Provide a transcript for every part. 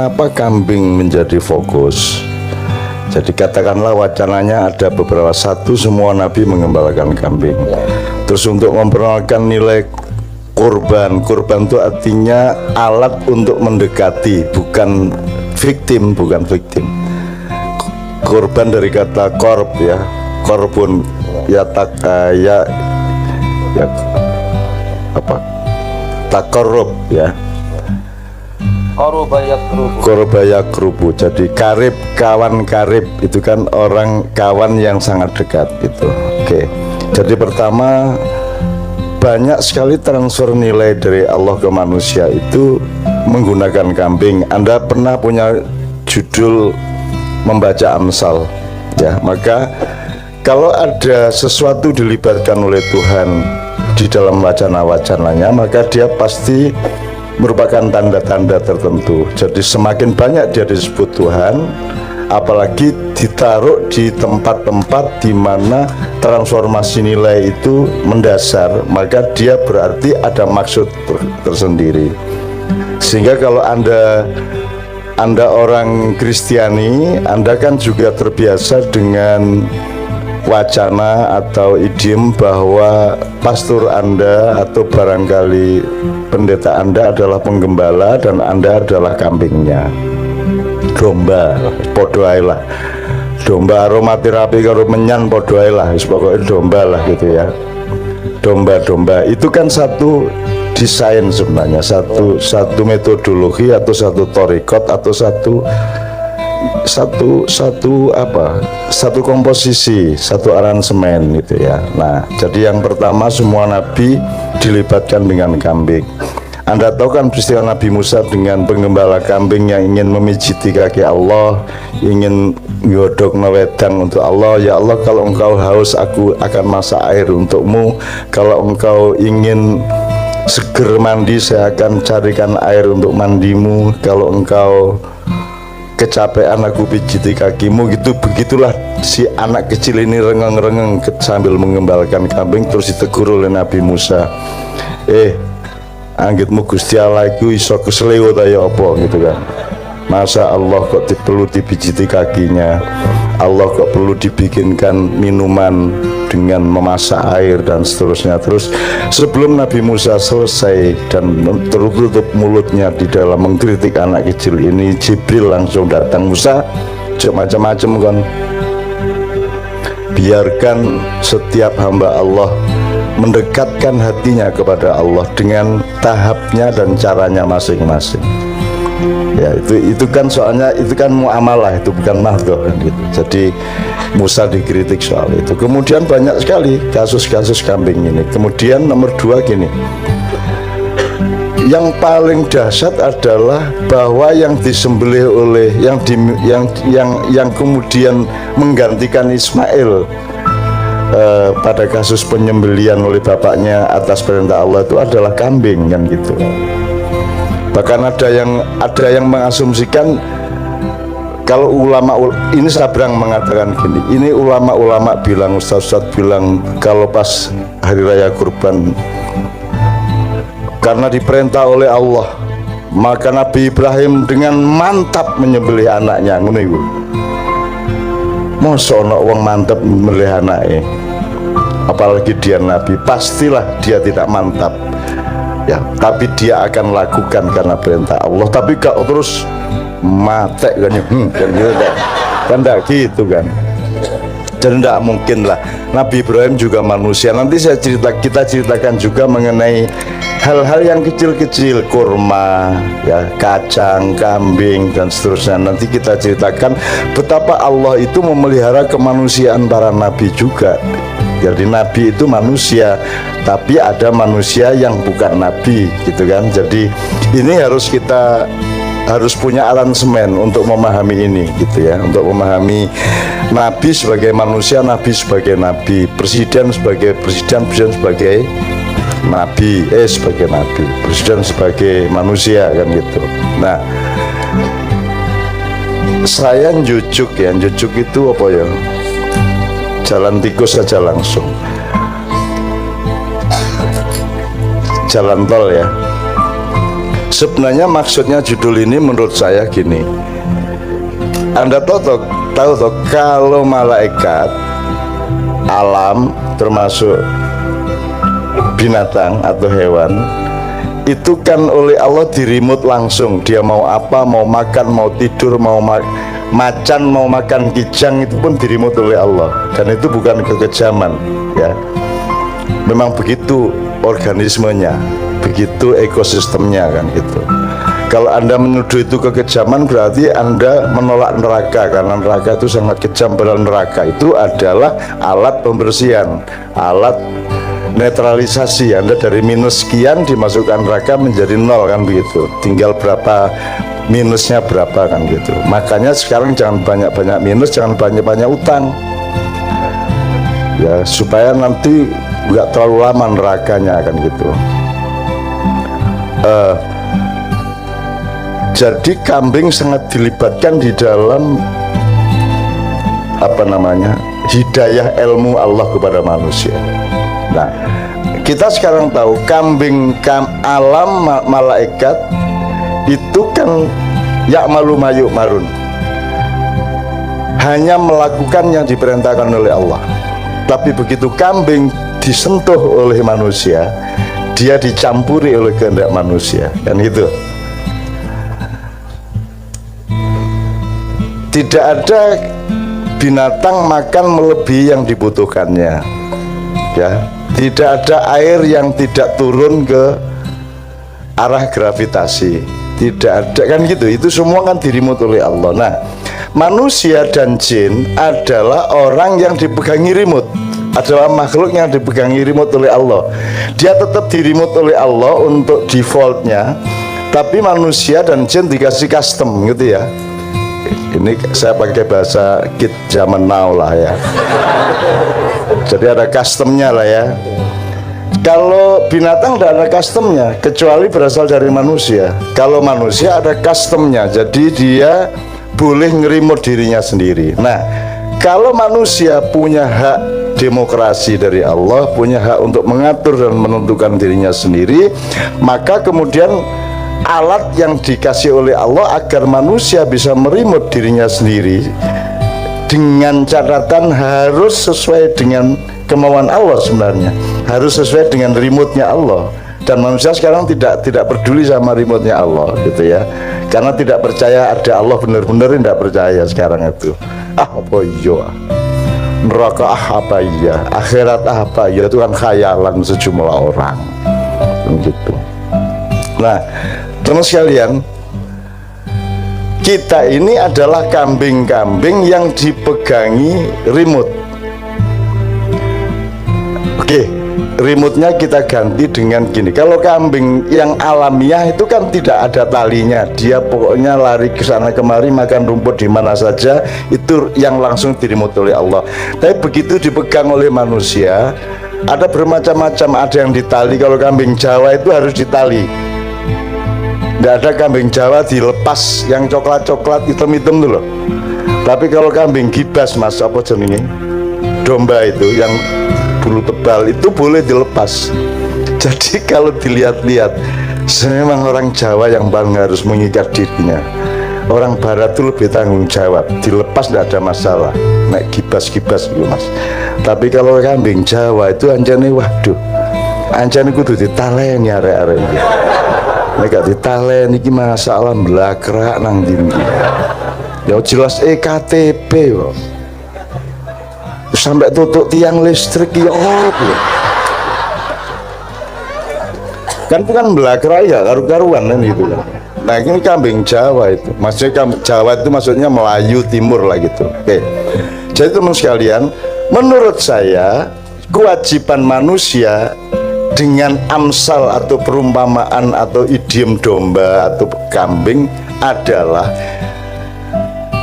Kenapa kambing menjadi fokus? Jadi katakanlah wacananya ada beberapa, satu semua nabi mengembalakan kambing. Terus untuk memperkenalkan nilai kurban, kurban itu artinya alat untuk mendekati, bukan victim, bukan victim. Kurban dari kata korb ya, korbun ya takorub ya. Korobaya kerubu, jadi karib, kawan karib itu kan orang kawan yang sangat dekat itu. Oke. Jadi pertama, banyak sekali transfer nilai dari Allah ke manusia itu menggunakan kambing. Anda pernah punya judul membaca Amsal ya, maka kalau ada sesuatu dilibatkan oleh Tuhan di dalam wacana-wacananya, maka dia pasti merupakan tanda-tanda tertentu. Jadi semakin banyak dia disebut Tuhan, apalagi ditaruh di tempat-tempat di mana transformasi nilai itu mendasar, maka dia berarti ada maksud tersendiri. Sehingga kalau Anda orang Kristiani, Anda kan juga terbiasa dengan wacana atau idiom bahwa pastor Anda atau barangkali pendeta Anda adalah penggembala dan Anda adalah kambingnya, domba, podo ae lah, domba aromaterapi karo menyan podo ae lah, pokoknya domba lah gitu ya. Domba-domba itu kan satu desain sebenarnya, satu metodologi atau satu torikot atau satu komposisi, satu aransemen gitu ya. Nah, jadi yang pertama semua nabi dilibatkan dengan kambing. Anda tahu kan peristiwa Nabi Musa dengan penggembala kambing yang ingin memijiti kaki Allah, ingin ngodok wedang untuk Allah. Ya Allah, kalau engkau haus, aku akan masak air untukmu. Kalau engkau ingin seger mandi, saya akan carikan air untuk mandimu. Kalau engkau kecapean, aku pijiti kakimu. Gitu, begitulah si anak kecil ini rengeng-rengeng sambil mengembalakan kambing. Terus ditegur oleh Nabi Musa, anggitmu Gusti Allah iku iso keseleo ta ya apa gitu kan. Masa Allah kok perlu dipijiti kakinya, Allah kok perlu dibikinkan minuman dengan memasak air dan seterusnya. Terus sebelum Nabi Musa selesai dan tertutup mulutnya di dalam mengkritik anak kecil ini, Jibril langsung datang. Musa, macam-macam kan, biarkan setiap hamba Allah mendekatkan hatinya kepada Allah dengan tahapnya dan caranya masing-masing. Ya itu kan soalnya itu kan muamalah, itu bukan mahdoh kan gitu. Jadi Musa dikritik soal itu. Kemudian banyak sekali kasus-kasus kambing ini. Kemudian nomor dua gini, yang paling dahsyat adalah bahwa yang disembelih oleh yang kemudian menggantikan Ismail pada kasus penyembelian oleh bapaknya atas perintah Allah itu adalah kambing kan gitu. Bahkan ada yang mengasumsikan, kalau ulama ini Sabrang mengatakan gini, ini ulama bilang, ustaz bilang, kalau pas hari raya kurban karena diperintah oleh Allah, maka Nabi Ibrahim dengan mantap menyembelih anaknya. Ngono iku. Mosok ana wong mantap menyembelih anake, apalagi dia nabi, pastilah dia tidak mantap ya, tapi dia akan lakukan karena perintah Allah. Tapi kalau terus mate kan enggak gitu kan. Dan tidak mungkin lah. Nabi Ibrahim juga manusia. Nanti kita ceritakan juga mengenai hal-hal yang kecil-kecil, kurma, ya, kacang, kambing dan seterusnya. Nanti kita ceritakan betapa Allah itu memelihara kemanusiaan para nabi juga. Jadi nabi itu manusia, tapi ada manusia yang bukan nabi, gitu kan. Jadi ini harus punya aransemen untuk memahami ini, gitu ya, untuk memahami nabi sebagai manusia, nabi sebagai nabi, presiden sebagai presiden, presiden sebagai nabi, sebagai nabi, presiden sebagai manusia kan gitu. Nah, saya njujuk ya, njujuk itu apa ya? Jalan tikus saja langsung. Jalan tol ya. Sebenarnya maksudnya judul ini menurut saya gini. Anda tahu toh kalau malaikat alam termasuk binatang atau hewan itu kan oleh Allah dirimut langsung. Dia mau apa, mau makan, mau tidur, mau macan, mau makan kijang, itu pun dirimut oleh Allah. Dan itu bukan kekejaman ya. Memang begitu organismenya, begitu ekosistemnya kan gitu. Kalau Anda menuduh itu kekejaman, berarti Anda menolak neraka, karena neraka itu sangat kejam. Padahal neraka itu adalah alat pembersihan, alat netralisasi. Anda dari minus sekian dimasukkan neraka menjadi nol kan begitu. Tinggal berapa minusnya berapa kan gitu. Makanya sekarang jangan banyak-banyak minus, jangan banyak-banyak utang. Ya supaya nanti nggak terlalu lama nerakanya kan gitu. Jadi kambing sangat dilibatkan di dalam apa namanya hidayah ilmu Allah kepada manusia. Nah, kita sekarang tahu kambing alam malaikat itu kan ya'malu ma yu'marun, hanya melakukan yang diperintahkan oleh Allah. Tapi begitu kambing disentuh oleh manusia, dia dicampuri oleh kehendak manusia, kan gitu. Tidak ada binatang makan melebihi yang dibutuhkannya, ya. Tidak ada air yang tidak turun ke arah gravitasi, tidak ada kan gitu. Itu semua kan dirimut oleh Allah. Nah, manusia dan jin adalah orang yang dipegangi remote, adalah makhluk yang dipegangi remote oleh Allah. Dia tetap dirimut oleh Allah untuk defaultnya, tapi manusia dan jin dikasih custom gitu ya. Ini saya pakai bahasa kid zaman now lah ya. Jadi ada customnya lah ya. Kalau binatang tidak ada customnya, kecuali berasal dari manusia. Kalau manusia ada customnya, jadi dia boleh ngerimut dirinya sendiri. Nah, kalau manusia punya hak demokrasi dari Allah, punya hak untuk mengatur dan menentukan dirinya sendiri, maka kemudian alat yang dikasih oleh Allah agar manusia bisa merimut dirinya sendiri, dengan catatan harus sesuai dengan kemauan Allah. Sebenarnya harus sesuai dengan remote-nya Allah. Dan manusia sekarang tidak peduli sama remote-nya Allah gitu ya, karena tidak percaya ada Allah, benar-benar tidak percaya sekarang itu. Apa iya neraka, apa iya akhirat, apa iya, itu kan khayalan sejumlah orang gitu. Nah, teman sekalian, kita ini adalah kambing-kambing yang dipegangi remote. Oke, remote-nya kita ganti dengan gini. Kalau kambing yang alamiah itu kan tidak ada talinya, dia pokoknya lari ke sana kemari, makan rumput di mana saja, itu yang langsung dirimut oleh Allah. Tapi begitu dipegang oleh manusia, ada bermacam-macam, ada yang ditali. Kalau kambing Jawa itu harus ditali. Tidak ada kambing Jawa dilepas yang coklat-coklat hitam-hitam tuh loh. Tapi kalau kambing gibas, mas, apa jenenge, domba itu yang bulu tebal, itu boleh dilepas. Jadi kalau dilihat-lihat, memang orang Jawa yang paling harus mengikat dirinya. Orang Barat itu lebih tanggung jawab, dilepas tidak ada masalah, naik gibas-gibas gitu mas. Tapi kalau kambing Jawa itu anjane, waduh, anjane kudu ditaleni arek-arek. Mereka ditalen iki masalah blakrak nang ndi. Ya jelas EKTP kok. Sampai tutup tiang listrik ya opo. Kan bukan blakrak ya, karu-karuan kan gitu kan. Nah, ini kambing Jawa itu. Maksudnya Jawa itu maksudnya Melayu Timur lah gitu. Oke. Jadi teman sekalian, menurut saya kewajiban manusia dengan amsal atau perumpamaan atau idiom domba atau kambing adalah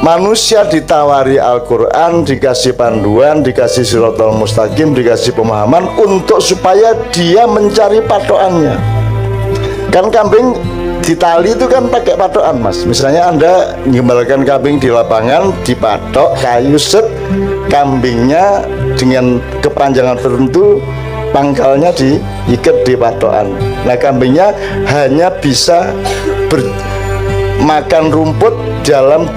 manusia ditawari Al-Quran, dikasih panduan, dikasih Shiratal Mustaqim, dikasih pemahaman untuk supaya dia mencari patokannya. Kan kambing Di tali itu kan pakai patokan, Mas. Misalnya Anda mengembalakan kambing di lapangan, dipatok kayu set, kambingnya dengan kepanjangan tertentu, pangkalnya diikat di patokan. Nah, kambingnya hanya bisa makan rumput dalam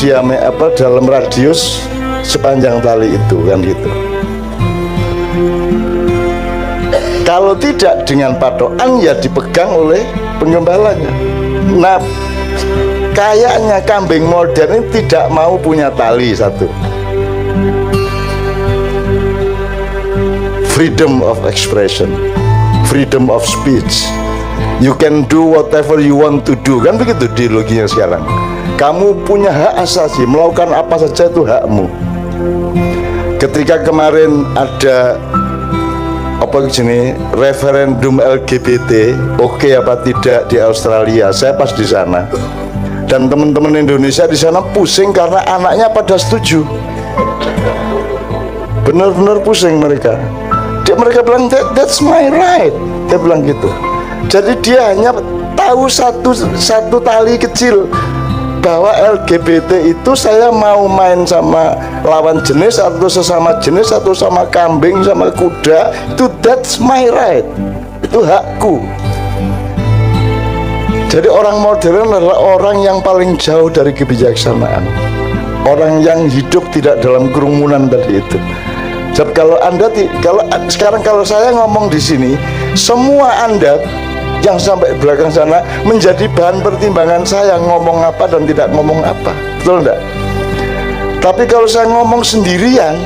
dalam radius sepanjang tali itu, kan gitu. Kalau tidak dengan patokan, ya dipegang oleh penggembalanya. Nah, kayaknya kambing modern ini tidak mau punya tali. Satu, freedom of expression, freedom of speech. You can do whatever you want to do, kan begitu ideologinya sekarang. Kamu punya hak asasi, melakukan apa saja itu hakmu. Ketika kemarin ada referendum LGBT, oke apa tidak di Australia, saya pas di sana, dan teman-teman Indonesia di sana pusing karena anaknya pada setuju, benar-benar pusing mereka. Mereka bilang that's my right, dia bilang gitu. Jadi dia hanya tahu satu tali kecil, bahwa LGBT itu saya mau main sama lawan jenis atau sesama jenis atau sama kambing sama kuda, itu that's my right, itu hakku. Jadi orang modern adalah orang yang paling jauh dari kebijaksanaan, orang yang hidup tidak dalam kerumunan tadi itu. Jadi kalau saya ngomong di sini, semua Anda yang sampai belakang sana menjadi bahan pertimbangan saya ngomong apa dan tidak ngomong apa, betul enggak? Tapi kalau saya ngomong sendirian,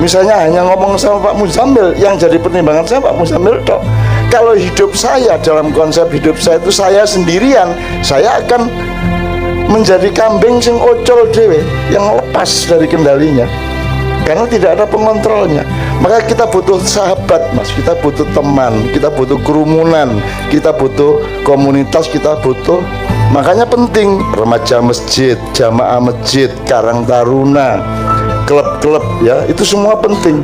misalnya hanya ngomong sama Pak Muzamil, yang jadi pertimbangan saya Pak Muzamil toh. Kalau hidup saya, dalam konsep hidup saya itu saya sendirian, saya akan menjadi kambing sing ocol dewe, yang lepas dari kendalinya, karena tidak ada pengontrolnya. Maka kita butuh sahabat, Mas, kita butuh teman, kita butuh kerumunan, kita butuh komunitas, kita butuh. Makanya penting remaja masjid, jamaah masjid, karang taruna, klub-klub, ya, itu semua penting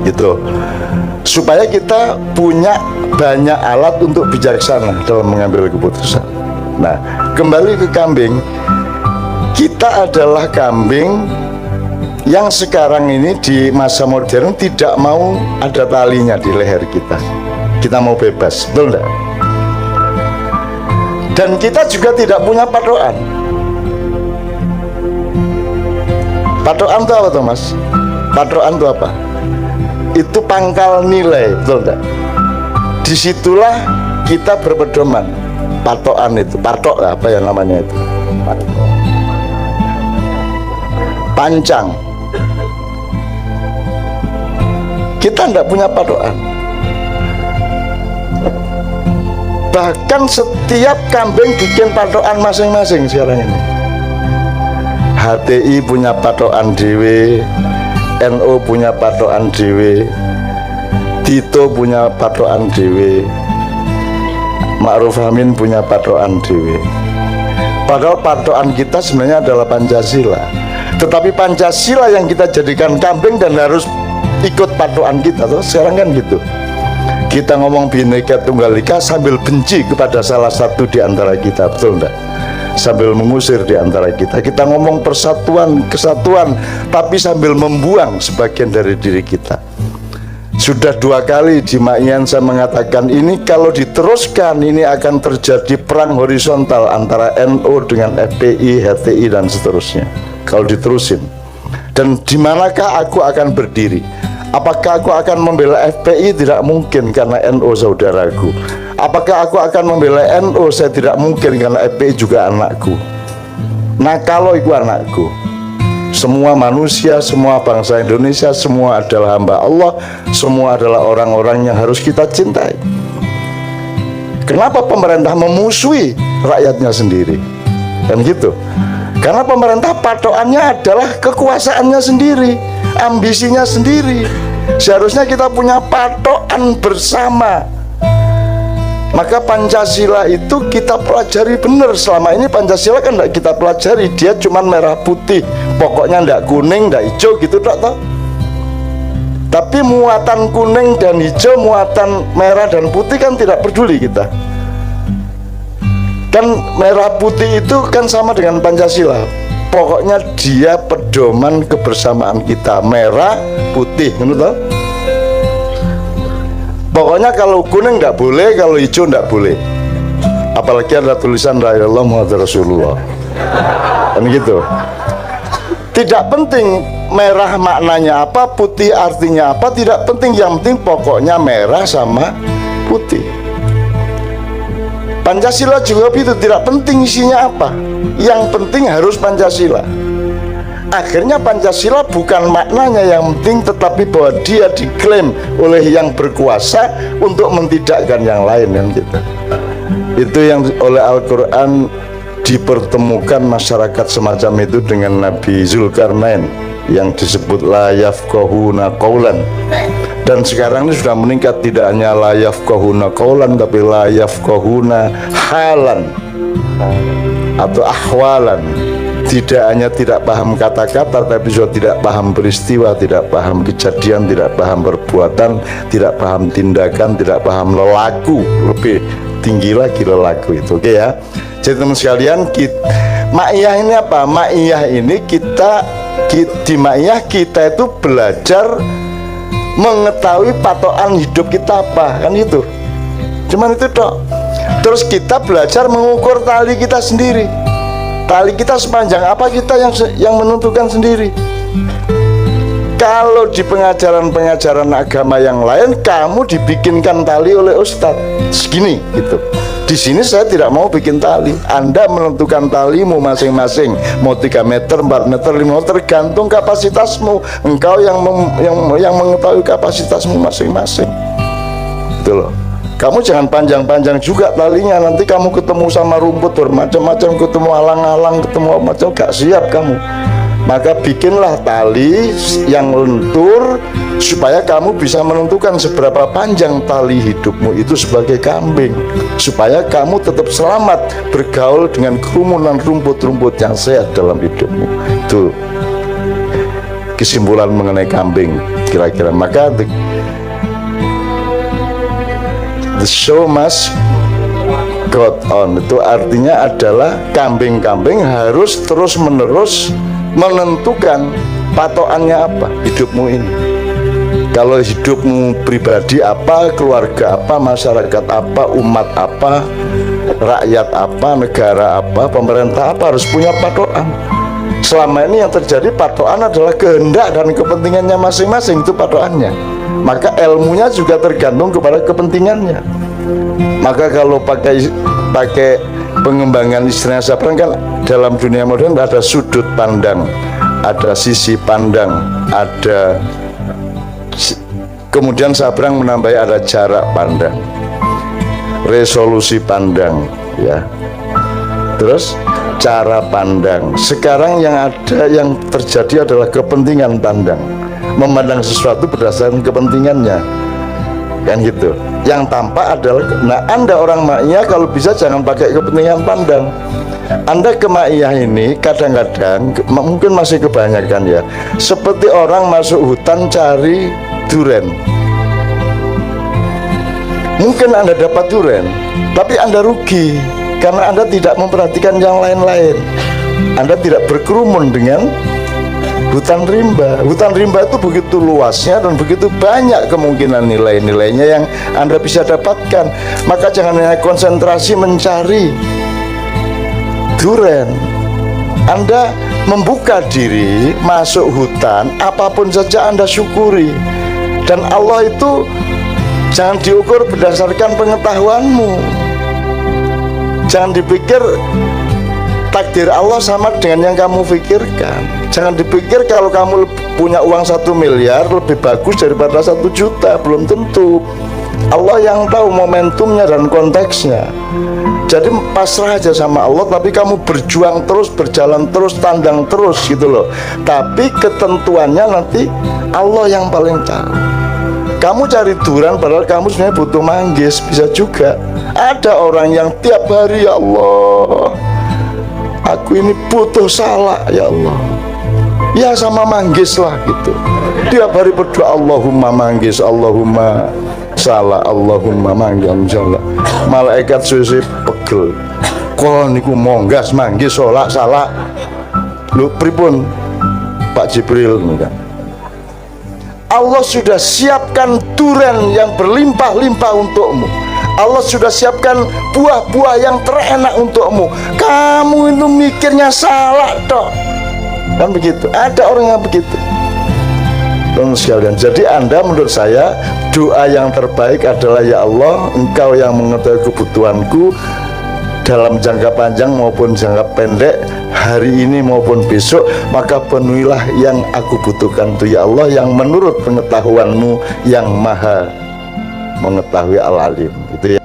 gitu, supaya kita punya banyak alat untuk bijaksana dalam mengambil keputusan. Nah, kembali ke kambing, kita adalah kambing yang sekarang ini di masa modern tidak mau ada talinya di leher kita. Kita mau bebas, betul enggak? Dan kita juga tidak punya patokan. Patokan itu apa tuh, Mas? Patokan itu apa? Itu pangkal nilai, betul enggak? Disitulah kita berpedoman. Patokan itu, patok apa ya namanya itu? Pancang. Kita tidak punya patokan. Bahkan setiap kambing bikin patokan masing-masing sekarang ini. HTI punya patokan dewe, NU punya patokan dewe, Tito punya patokan dewe, Ma'ruf Amin punya patokan dewe. Padahal patokan kita sebenarnya adalah Pancasila. Tetapi Pancasila yang kita jadikan kambing dan harus ikut patokan kita tuh sekarang kan gitu. Kita ngomong Bhinneka Tunggal Ika sambil benci kepada salah satu di antara kita, betul enggak? Sambil mengusir di antara kita. Kita ngomong persatuan, kesatuan, tapi sambil membuang sebagian dari diri kita. Sudah 2 kali di Ma'ian saya mengatakan ini kalau diteruskan ini akan terjadi perang horizontal antara NU dengan FPI, HTI dan seterusnya. Kalau diterusin. Dan di manakah aku akan berdiri? Apakah aku akan membela FPI? Tidak mungkin karena NU saudaraku. Apakah aku akan membela NU? Saya tidak mungkin karena FPI juga anakku. Nah, kalau itu anakku, semua manusia, semua bangsa Indonesia, semua adalah hamba Allah, semua adalah orang-orang yang harus kita cintai. Kenapa pemerintah memusuhi rakyatnya sendiri? Kan gitu. Karena pemerintah patokannya adalah kekuasaannya sendiri, ambisinya sendiri. Seharusnya kita punya patokan bersama. Maka Pancasila itu kita pelajari benar. Selama ini Pancasila kan tidak kita pelajari, dia cuma merah putih, pokoknya tidak kuning, tidak hijau gitu, tak tahu. Tapi muatan kuning dan hijau, muatan merah dan putih kan tidak peduli kita. Kan merah putih itu kan sama dengan Pancasila. Pokoknya dia pedoman kebersamaan kita, merah putih, menurut. Pokoknya kalau kuning nggak boleh, kalau hijau nggak boleh. Apalagi ada tulisan La ilaha illallah Muhammadur Rasulullah. Kan gitu. Tidak penting merah maknanya apa, putih artinya apa, tidak penting. Yang penting pokoknya merah sama putih. Pancasila juga itu tidak penting isinya apa, yang penting harus Pancasila. Akhirnya Pancasila bukan maknanya yang penting, tetapi bahwa dia diklaim oleh yang berkuasa untuk mentidakkan yang lain, kan gitu. Itu yang oleh Al-Quran dipertemukan masyarakat semacam itu dengan Nabi Zulkarnain yang disebut la yafqahuna qaulan. Dan sekarang ini sudah meningkat, tidak hanya la yafqahuna qaulan, tapi la yafqahuna halan atau ahwalan. Tidak hanya tidak paham kata-kata, tapi juga tidak paham peristiwa, tidak paham kejadian, tidak paham perbuatan, tidak paham tindakan, tidak paham lelaku. Lebih tinggi lagi lelaku itu. Oke ya. Jadi teman sekalian, ma'iyah ini apa? Ma'iyah ini di ma'iyah kita itu belajar mengetahui patokan hidup kita apa, kan itu. Cuman itu dok. Terus kita belajar mengukur tali kita sendiri. Tali kita sepanjang apa, kita yang menentukan sendiri. Kalau di pengajaran agama yang lain, kamu dibikinkan tali oleh ustadz segini gitu. Di sini saya tidak mau bikin tali. Anda menentukan talimu masing-masing, mau 3 meter, 4 meter, 5 meter, tergantung kapasitasmu. Engkau yang mengetahui kapasitasmu masing-masing. Gitu loh. Kamu jangan panjang-panjang juga talinya, nanti kamu ketemu sama rumput bermacam-macam, ketemu alang-alang, ketemu macam, gak siap kamu. Maka bikinlah tali yang lentur supaya kamu bisa menentukan seberapa panjang tali hidupmu itu sebagai kambing, supaya kamu tetap selamat bergaul dengan kerumunan rumput-rumput yang sehat dalam hidupmu. Itu kesimpulan mengenai kambing kira-kira. Maka the show must go on. Itu artinya adalah kambing-kambing harus terus-menerus menentukan patokannya apa hidupmu ini. Kalau hidupmu pribadi apa, keluarga apa, masyarakat apa, umat apa, rakyat apa, negara apa, pemerintah apa, harus punya patokan. Selama ini yang terjadi patokan adalah kehendak dan kepentingannya masing-masing, itu patokannya. Maka ilmunya juga tergantung kepada kepentingannya. Maka kalau pakai pengembangan istilahnya Sabran, kan dalam dunia modern ada sudut pandang, ada sisi pandang, ada, kemudian Sabrang menambahi ada jarak pandang, resolusi pandang, ya. Terus cara pandang. Sekarang yang terjadi adalah kepentingan pandang, memandang sesuatu berdasarkan kepentingannya, kan gitu. Yang tampak adalah, nah Anda orang ma'iyah kalau bisa jangan pakai kepentingan pandang. Anda ke ma'iyah ini kadang-kadang, mungkin masih kebanyakan ya, seperti orang masuk hutan cari duren. Mungkin Anda dapat duren, tapi Anda rugi karena Anda tidak memperhatikan yang lain-lain. Anda tidak berkerumun dengan hutan rimba. Hutan rimba itu begitu luasnya dan begitu banyak kemungkinan nilai-nilainya yang Anda bisa dapatkan. Maka jangan hanya konsentrasi mencari duren. Anda membuka diri, masuk hutan, apapun saja Anda syukuri. Dan Allah itu jangan diukur berdasarkan pengetahuanmu. Jangan dipikir takdir Allah sama dengan yang kamu pikirkan. Jangan dipikir kalau kamu punya uang 1 miliar lebih bagus daripada 1 juta. Belum tentu. Allah yang tahu momentumnya dan konteksnya. Jadi pasrah aja sama Allah, tapi kamu berjuang terus, berjalan terus, tandang terus gitu loh. Tapi ketentuannya nanti Allah yang paling tahu. Kamu cari duran padahal kamu sebenarnya butuh manggis, bisa juga. Ada orang yang tiap hari, ya Allah, aku ini butuh salak, ya Allah, ya sama manggis lah gitu. Tiap hari berdoa, Allahumma manggis, Allahumma salak, Allahumma manggis, salak. Malaikat susi pegel, kula niku monggas manggi salat salah. Lho pripun Pak Jibril kan? Allah sudah siapkan durian yang berlimpah-limpah untukmu. Allah sudah siapkan buah-buah yang terenak untukmu. Kamu itu mikirnya salah toh. Kan begitu. Ada orang yang begitu. Teman sekalian, jadi Anda menurut saya doa yang terbaik adalah, ya Allah, Engkau yang mengetahui kebutuhanku dalam jangka panjang maupun jangka pendek, hari ini maupun besok, maka penuhilah yang aku butuhkan itu ya Allah, yang menurut pengetahuanmu yang maha mengetahui al-alim. Itu ya.